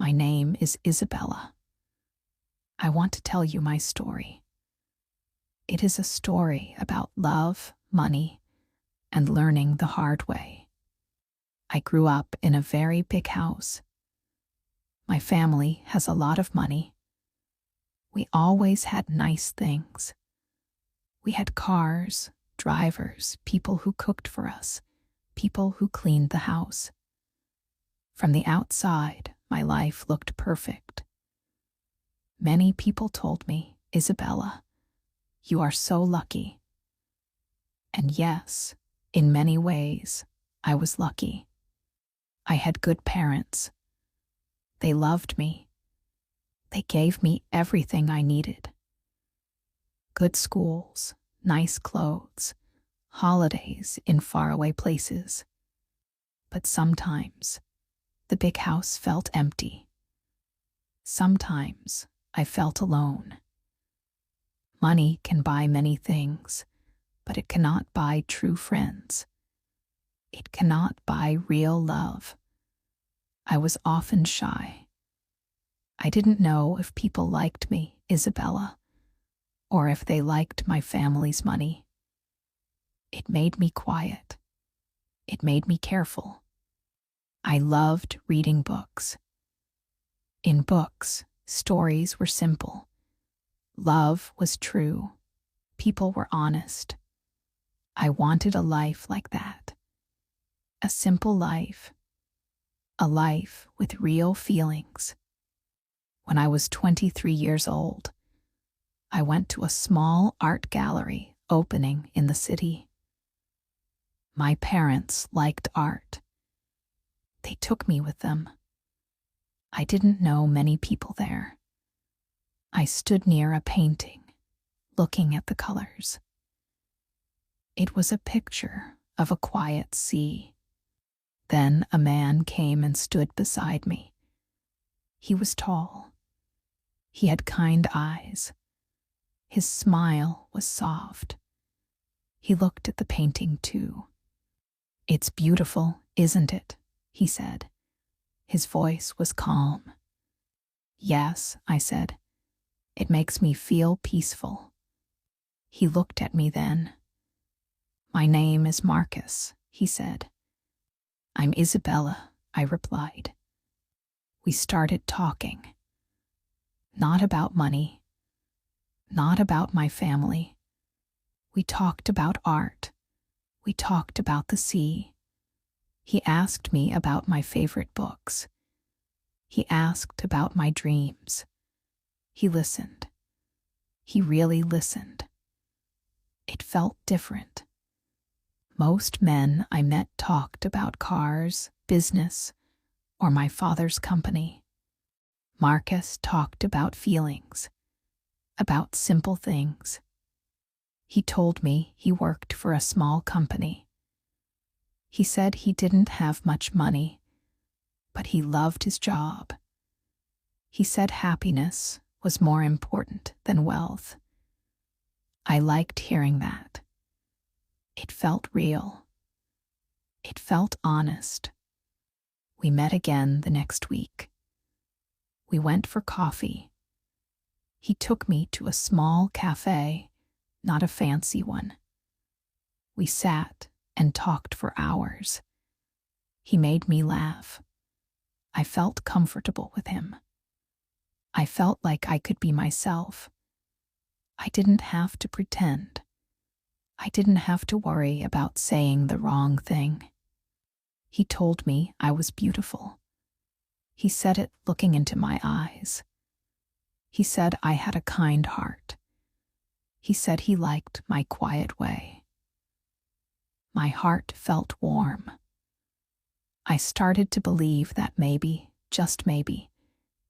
My name is Isabella. I want to tell you my story. It is a story about love, money, and learning the hard way. I grew up in a very big house. My family has a lot of money. We always had nice things. We had cars, drivers, people who cooked for us, people who cleaned the house. From the outside, my life looked perfect. Many people told me, Isabella, you are so lucky. And yes, in many ways, I was lucky. I had good parents. They loved me. They gave me everything I needed. Good schools, nice clothes, holidays in faraway places. But sometimes, the big house felt empty. Sometimes, I felt alone. Money can buy many things, but it cannot buy true friends. It cannot buy real love. I was often shy. I didn't know if people liked me, Isabella, or if they liked my family's money. It made me quiet. It made me careful. I loved reading books. In books, stories were simple. Love was true. People were honest. I wanted a life like that. A simple life. A life with real feelings. When I was 23 years old, I went to a small art gallery opening in the city. My parents liked art. They took me with them. I didn't know many people there. I stood near a painting, looking at the colors. It was a picture of a quiet sea. Then a man came and stood beside me. He was tall. He had kind eyes. His smile was soft. He looked at the painting too. "It's beautiful, isn't it?" he said. His voice was calm. "Yes," I said. "It makes me feel peaceful." He looked at me then. "My name is Marcus," he said. "I'm Isabella," I replied. We started talking. Not about money. Not about my family. We talked about art. We talked about the sea. He asked me about my favorite books. He asked about my dreams. He listened. He really listened. It felt different. Most men I met talked about cars, business, or my father's company. Marcus talked about feelings, about simple things. He told me he worked for a small company. He said he didn't have much money, but he loved his job. He said happiness was more important than wealth. I liked hearing that. It felt real. It felt honest. We met again the next week. We went for coffee. He took me to a small cafe, not a fancy one. We sat and talked for hours. He made me laugh. I felt comfortable with him. I felt like I could be myself. I didn't have to pretend. I didn't have to worry about saying the wrong thing. He told me I was beautiful. He said it looking into my eyes. He said I had a kind heart. He said he liked my quiet way. My heart felt warm. I started to believe that maybe, just maybe,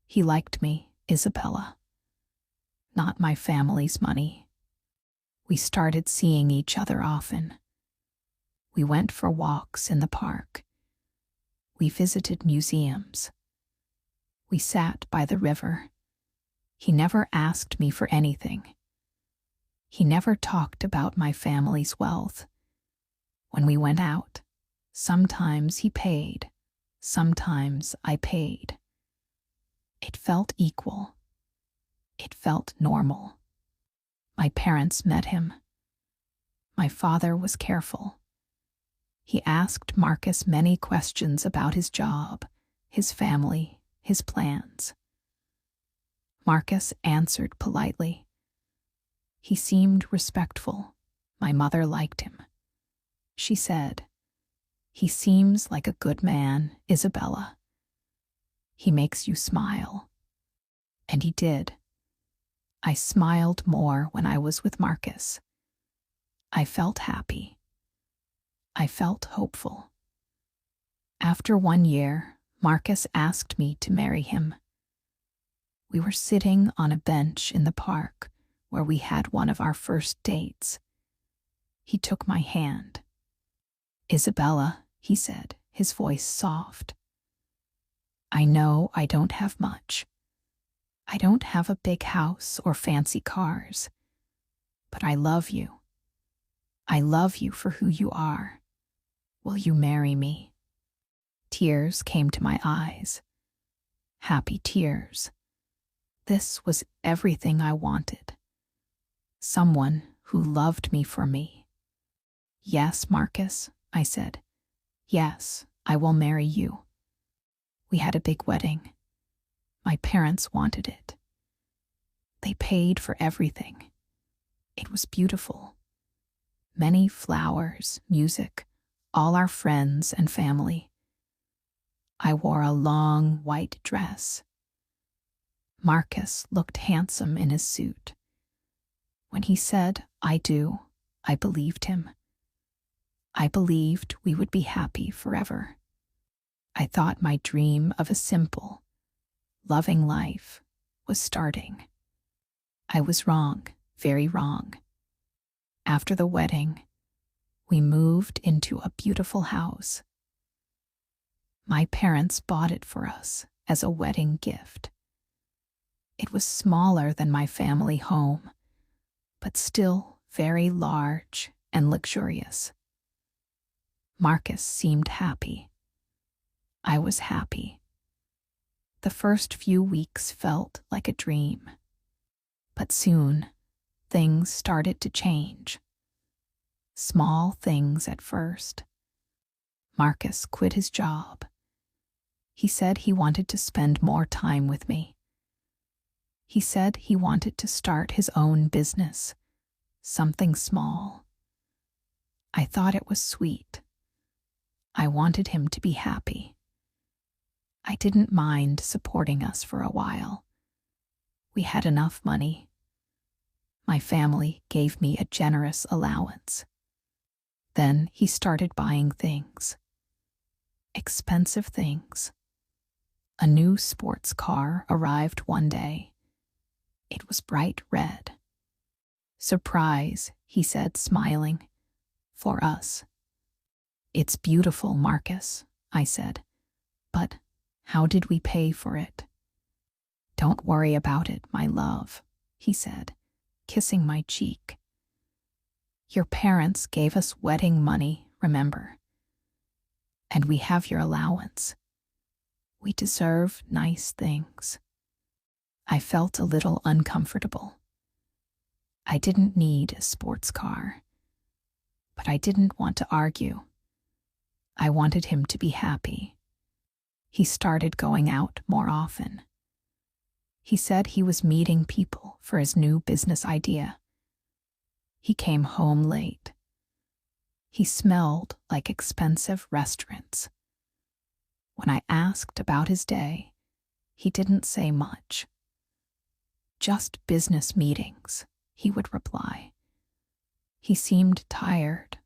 he liked me, Isabella. Not my family's money. We started seeing each other often. We went for walks in the park. We visited museums. We sat by the river. He never asked me for anything. He never talked about my family's wealth. When we went out, sometimes he paid, sometimes I paid. It felt equal. It felt normal. My parents met him. My father was careful. He asked Marcus many questions about his job, his family, his plans. Marcus answered politely. He seemed respectful. My mother liked him. She said, "He seems like a good man, Isabella. He makes you smile." And he did. I smiled more when I was with Marcus. I felt happy. I felt hopeful. After 1 year, Marcus asked me to marry him. We were sitting on a bench in the park where we had one of our first dates. He took my hand. "Isabella," he said, his voice soft. "I know I don't have much. I don't have a big house or fancy cars. But I love you. I love you for who you are. Will you marry me?" Tears came to my eyes. Happy tears. This was everything I wanted. Someone who loved me for me. "Yes, Marcus," I said. "Yes, I will marry you." We had a big wedding. My parents wanted it. They paid for everything. It was beautiful. Many flowers, music, all our friends and family. I wore a long white dress. Marcus looked handsome in his suit. When he said, "I do," I believed him. I believed we would be happy forever. I thought my dream of a simple, loving life was starting. I was wrong, very wrong. After the wedding, we moved into a beautiful house. My parents bought it for us as a wedding gift. It was smaller than my family home, but still very large and luxurious. Marcus seemed happy. I was happy. The first few weeks felt like a dream. But soon, things started to change. Small things at first. Marcus quit his job. He said he wanted to spend more time with me. He said he wanted to start his own business, something small. I thought it was sweet. I wanted him to be happy. I didn't mind supporting us for a while. We had enough money. My family gave me a generous allowance. Then he started buying things. Expensive things. A new sports car arrived one day. It was bright red. "Surprise," he said, smiling. "For us." "It's beautiful, Marcus," I said. "But how did we pay for it?" "Don't worry about it, my love," he said, kissing my cheek. "Your parents gave us wedding money, remember? And we have your allowance. We deserve nice things." I felt a little uncomfortable. I didn't need a sports car, but I didn't want to argue. I wanted him to be happy. He started going out more often. He said he was meeting people for his new business idea. He came home late. He smelled like expensive restaurants. When I asked about his day, he didn't say much. "Just business meetings," he would reply. He seemed tired,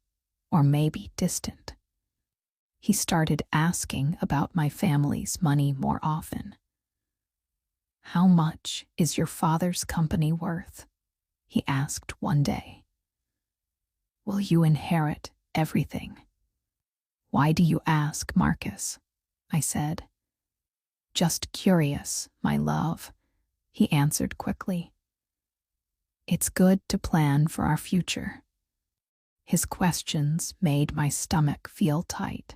or maybe distant. He started asking about my family's money more often. "How much is your father's company worth?" he asked one day. "Will you inherit everything?" "Why do you ask, Marcus?" I said. "Just curious, my love," he answered quickly. "It's good to plan for our future." His questions made my stomach feel tight.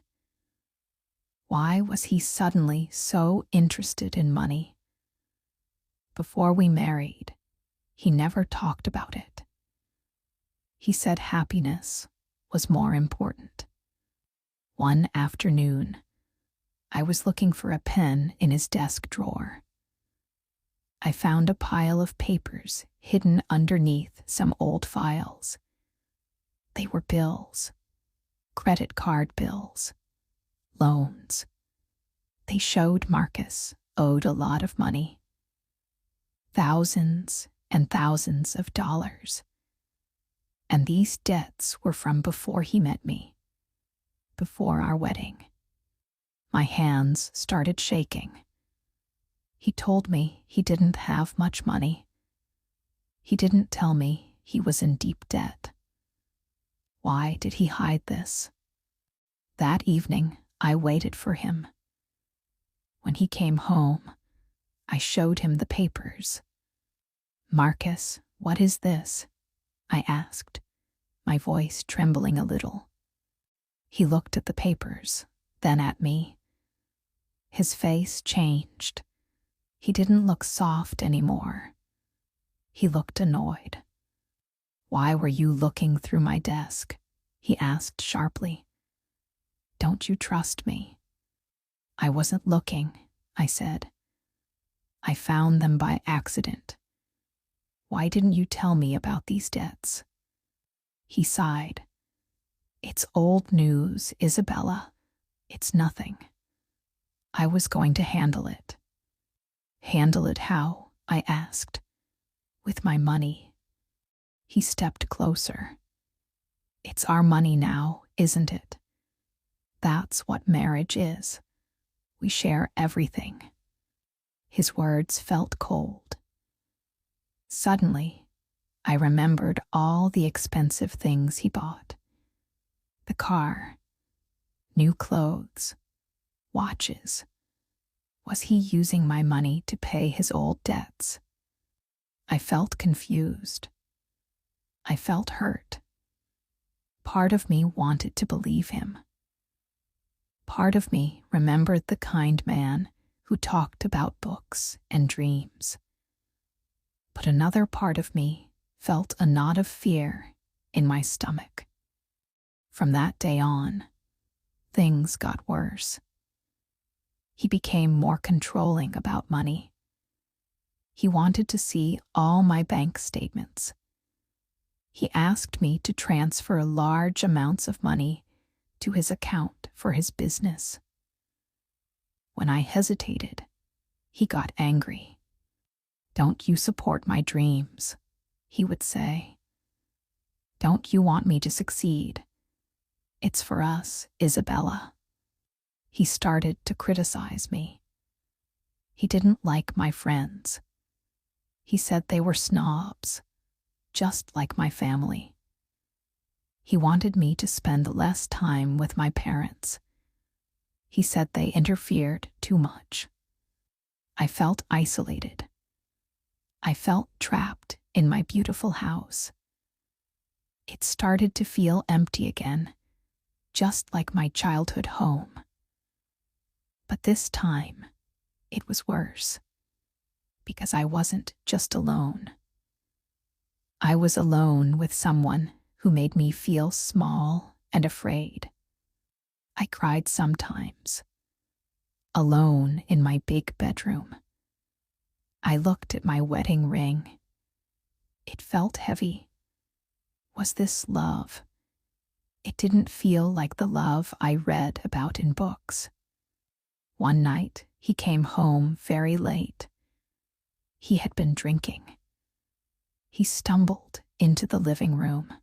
Why was he suddenly so interested in money? Before we married, he never talked about it. He said happiness was more important. One afternoon, I was looking for a pen in his desk drawer. I found a pile of papers hidden underneath some old files. They were bills, credit card bills, loans. They showed Marcus owed a lot of money. Thousands and thousands of dollars. And these debts were from before he met me, before our wedding. My hands started shaking. He told me he didn't have much money. He didn't tell me he was in deep debt. Why did he hide this? That evening, I waited for him. When he came home, I showed him the papers. "Marcus, what is this?" I asked, my voice trembling a little. He looked at the papers, then at me. His face changed. He didn't look soft anymore. He looked annoyed. "Why were you looking through my desk?" he asked sharply. "Don't you trust me?" "I wasn't looking," I said. "I found them by accident. Why didn't you tell me about these debts?" He sighed. "It's old news, Isabella. It's nothing. I was going to handle it." "Handle it how?" I asked. "With my money." He stepped closer. "It's our money now, isn't it? That's what marriage is. We share everything." His words felt cold. Suddenly, I remembered all the expensive things he bought. The car, new clothes, watches. Was he using my money to pay his old debts? I felt confused. I felt hurt. Part of me wanted to believe him. Part of me remembered the kind man who talked about books and dreams. But another part of me felt a knot of fear in my stomach. From that day on, things got worse. He became more controlling about money. He wanted to see all my bank statements. He asked me to transfer large amounts of money to his account for his business. When I hesitated, he got angry. "Don't you support my dreams?" he would say. "Don't you want me to succeed? It's for us, Isabella." He started to criticize me. He didn't like my friends. He said they were snobs, just like my family. He wanted me to spend less time with my parents. He said they interfered too much. I felt isolated. I felt trapped in my beautiful house. It started to feel empty again, just like my childhood home. But this time, it was worse, because I wasn't just alone. I was alone with someone who made me feel small and afraid. I cried sometimes, alone in my big bedroom. I looked at my wedding ring. It felt heavy. Was this love? It didn't feel like the love I read about in books. One night, he came home very late. He had been drinking. He stumbled into the living room.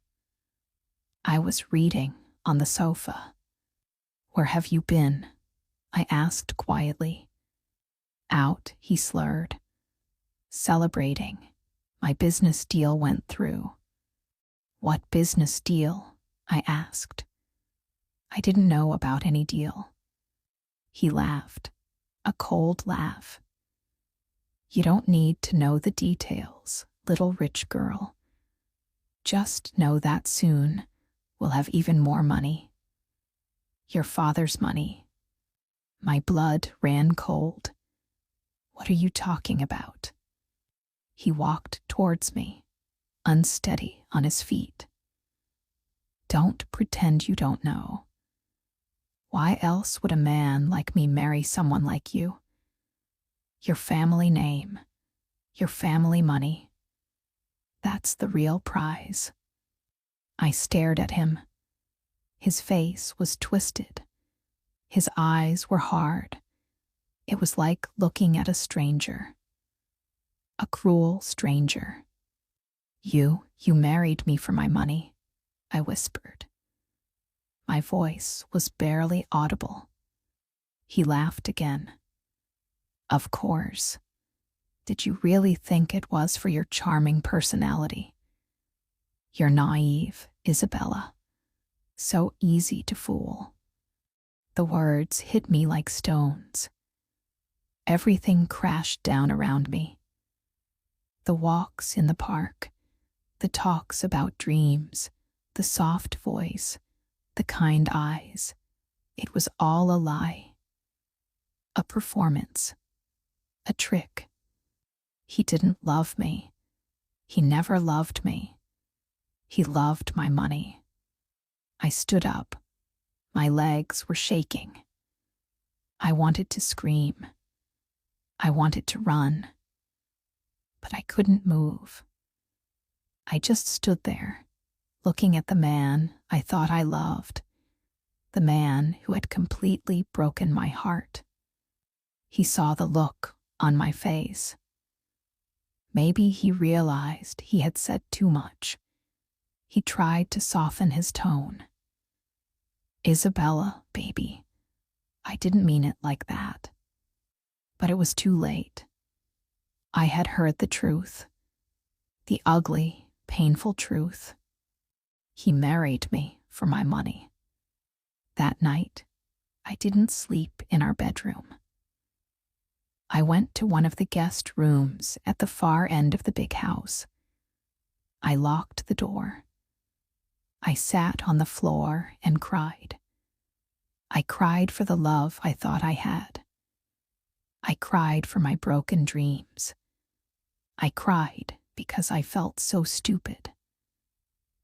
I was reading on the sofa. "Where have you been?" I asked quietly. "Out," he slurred. "Celebrating. My business deal went through." "What business deal?" I asked. I didn't know about any deal. He laughed, a cold laugh. "You don't need to know the details, little rich girl. Just know that soon we'll have even more money. Your father's money." My blood ran cold. "What are you talking about?" He walked towards me, unsteady on his feet. Don't pretend you don't know. Why else would a man like me marry someone like you? Your family name, your family money. That's the real prize. I stared at him. His face was twisted. His eyes were hard. It was like looking at a stranger. A cruel stranger. You married me for my money, I whispered. My voice was barely audible. He laughed again. Of course. Did you really think it was for your charming personality? You're naive, Isabella. So easy to fool. The words hit me like stones. Everything crashed down around me. The walks in the park, the talks about dreams, the soft voice, the kind eyes. It was all a lie. A performance. A trick. He didn't love me. He never loved me. He loved my money. I stood up. My legs were shaking. I wanted to scream. I wanted to run. But I couldn't move. I just stood there, looking at the man I thought I loved, the man who had completely broken my heart. He saw the look on my face. Maybe he realized he had said too much. He tried to soften his tone. Isabella, baby, I didn't mean it like that. But it was too late. I had heard the truth, the ugly, painful truth. He married me for my money. That night, I didn't sleep in our bedroom. I went to one of the guest rooms at the far end of the big house. I locked the door. I sat on the floor and cried. I cried for the love I thought I had. I cried for my broken dreams. I cried because I felt so stupid,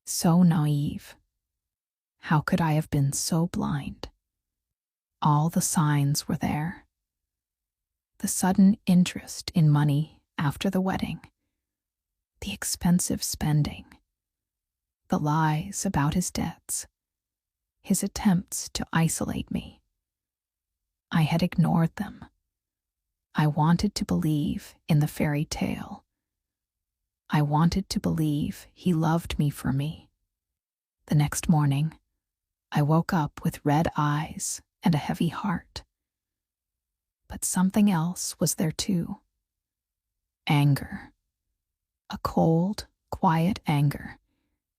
so naive. How could I have been so blind? All the signs were there. The sudden interest in money after the wedding, the expensive spending, the lies about his debts, his attempts to isolate me. I had ignored them. I wanted to believe in the fairy tale. I wanted to believe he loved me for me. The next morning, I woke up with red eyes and a heavy heart. But something else was there too. Anger. A cold, quiet anger.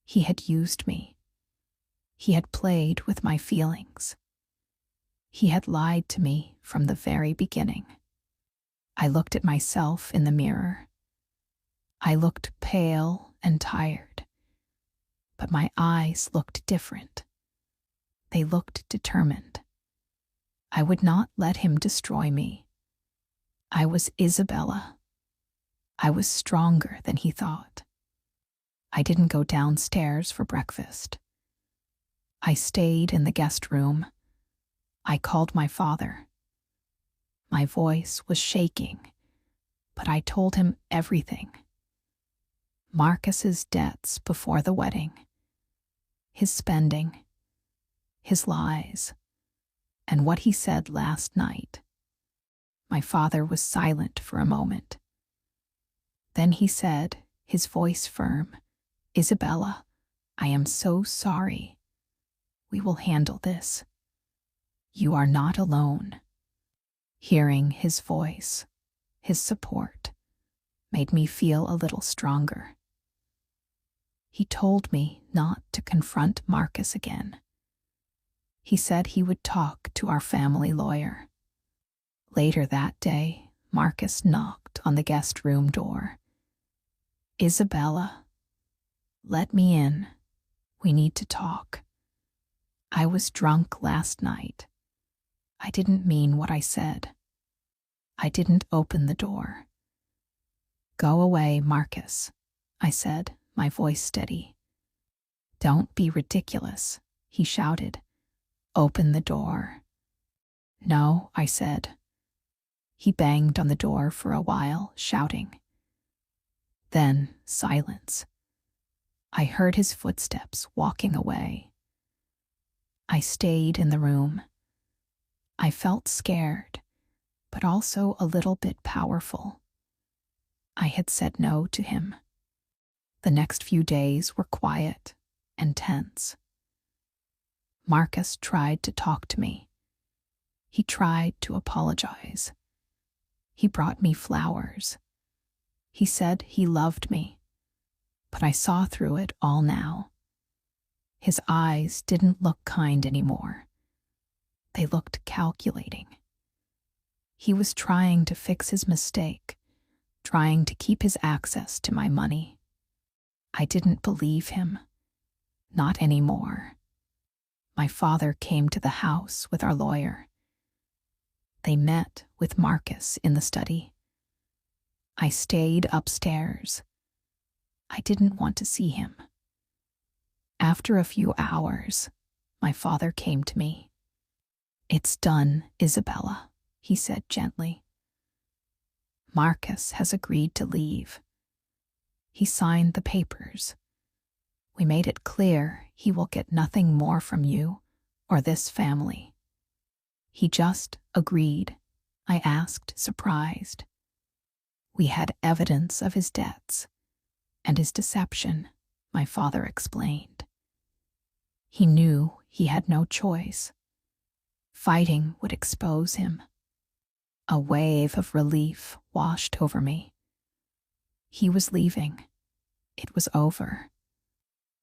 He had used me. He had played with my feelings. He had lied to me from the very beginning. I looked at myself in the mirror. I looked pale and tired, but my eyes looked different. They looked determined. I would not let him destroy me. I was Isabella. I was stronger than he thought. I didn't go downstairs for breakfast. I stayed in the guest room. I called my father. My voice was shaking, but I told him everything. Marcus's debts before the wedding, his spending, his lies, and what he said last night. My father was silent for a moment. Then he said, his voice firm, "Isabella, I am so sorry. We will handle this. You are not alone." Hearing his voice, his support, made me feel a little stronger. He told me not to confront Marcus again. He said he would talk to our family lawyer. Later that day, Marcus knocked on the guest room door. "Isabella, let me in. We need to talk. I was drunk last night. I didn't mean what I said. I didn't open the door. Go away, Marcus, I said, my voice steady. Don't be ridiculous, he shouted. Open the door. No, I said. He banged on the door for a while, shouting. Then silence. I heard his footsteps walking away. I stayed in the room. I felt scared, but also a little bit powerful. I had said no to him. The next few days were quiet and tense. Marcus tried to talk to me. He tried to apologize. He brought me flowers. He said he loved me, but I saw through it all now. His eyes didn't look kind anymore. They looked calculating. He was trying to fix his mistake, trying to keep his access to my money. I didn't believe him. Not anymore. My father came to the house with our lawyer. They met with Marcus in the study. I stayed upstairs. I didn't want to see him. After a few hours, my father came to me. It's done, Isabella, he said gently. Marcus has agreed to leave. He signed the papers. We made it clear he will get nothing more from you or this family. He just agreed, I asked, surprised. We had evidence of his debts and his deception, my father explained. He knew he had no choice. Fighting would expose him. A wave of relief washed over me. He was leaving. It was over.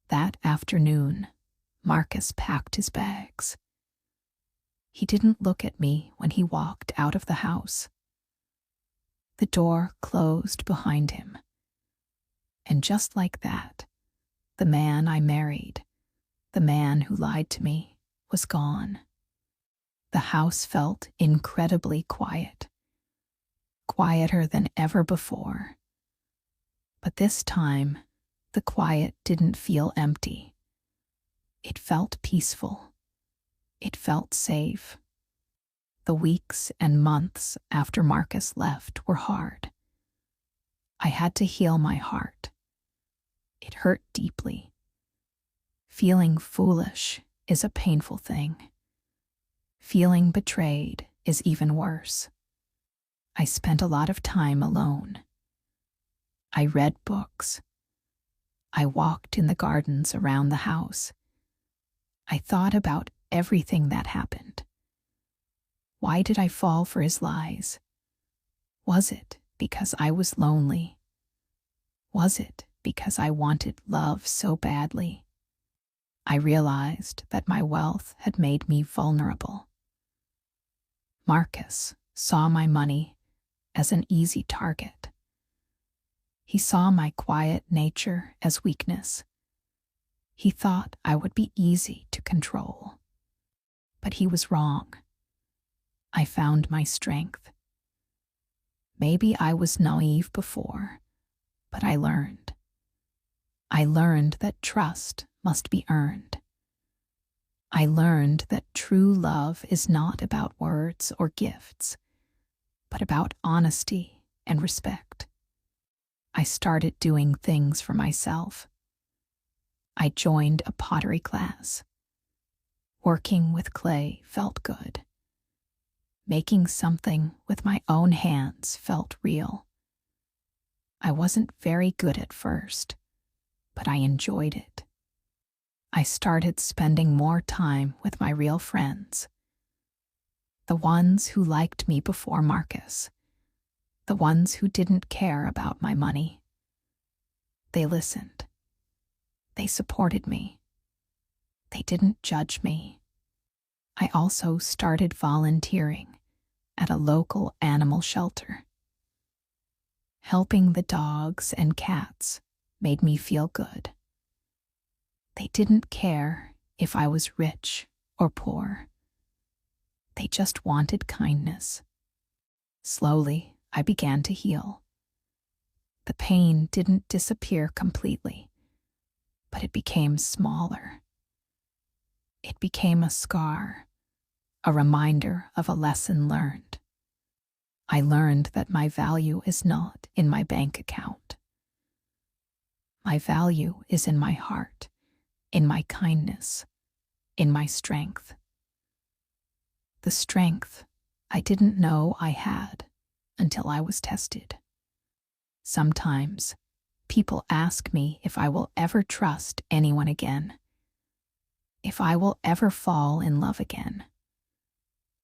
That afternoon, Marcus packed his bags. He didn't look at me when he walked out of the house. The door closed behind him. And just like that, the man I married, the man who lied to me, was gone. The house felt incredibly quiet, quieter than ever before. But this time, the quiet didn't feel empty. It felt peaceful. It felt safe. The weeks and months after Marcus left were hard. I had to heal my heart. It hurt deeply. Feeling foolish is a painful thing. Feeling betrayed is even worse. I spent a lot of time alone. I read books. I walked in the gardens around the house. I thought about everything that happened. Why did I fall for his lies? Was it because I was lonely? Was it because I wanted love so badly? I realized that my wealth had made me vulnerable. Marcus saw my money as an easy target. He saw my quiet nature as weakness. He thought I would be easy to control. But he was wrong. I found my strength. Maybe I was naive before, but I learned. I learned that trust must be earned. I learned that true love is not about words or gifts, but about honesty and respect. I started doing things for myself. I joined a pottery class. Working with clay felt good. Making something with my own hands felt real. I wasn't very good at first, but I enjoyed it. I started spending more time with my real friends. The ones who liked me before Marcus. The ones who didn't care about my money. They listened. They supported me. They didn't judge me. I also started volunteering at a local animal shelter. Helping the dogs and cats made me feel good. They didn't care if I was rich or poor. They just wanted kindness. Slowly, I began to heal. The pain didn't disappear completely, but it became smaller. It became a scar, a reminder of a lesson learned. I learned that my value is not in my bank account. My value is in my heart, in my kindness, in my strength. The strength I didn't know I had until I was tested. Sometimes people ask me if I will ever trust anyone again, if I will ever fall in love again.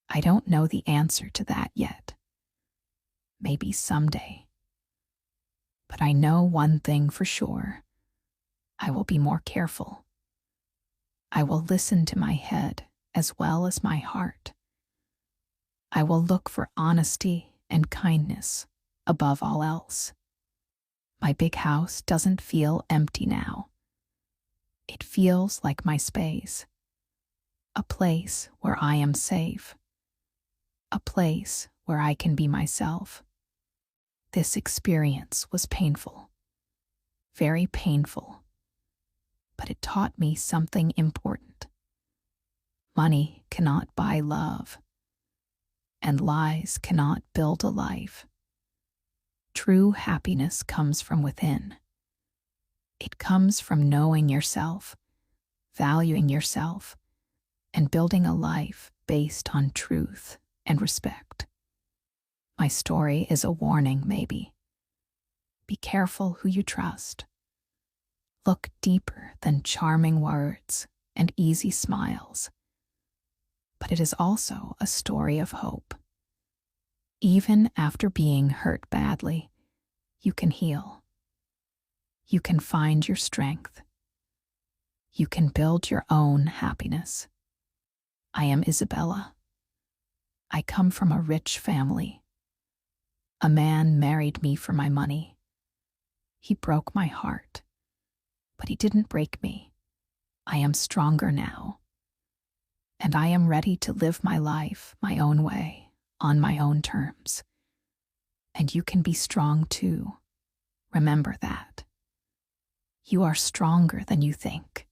I don't know the answer to that yet. Maybe someday. But I know one thing for sure. I will be more careful. I will listen to my head as well as my heart. I will look for honesty and kindness above all else. My big house doesn't feel empty now. It feels like my space, a place where I am safe, a place where I can be myself. This experience was painful, very painful, but it taught me something important. Money cannot buy love, and lies cannot build a life. True happiness comes from within. It comes from knowing yourself, valuing yourself, and building a life based on truth and respect. My story is a warning, maybe. Be careful who you trust. Look deeper than charming words and easy smiles. But it is also a story of hope. Even after being hurt badly, you can heal. You can find your strength. You can build your own happiness. I am Isabella. I come from a rich family. A man married me for my money. He broke my heart, but he didn't break me. I am stronger now, and I am ready to live my life my own way, on my own terms. And you can be strong too. Remember that. You are stronger than you think.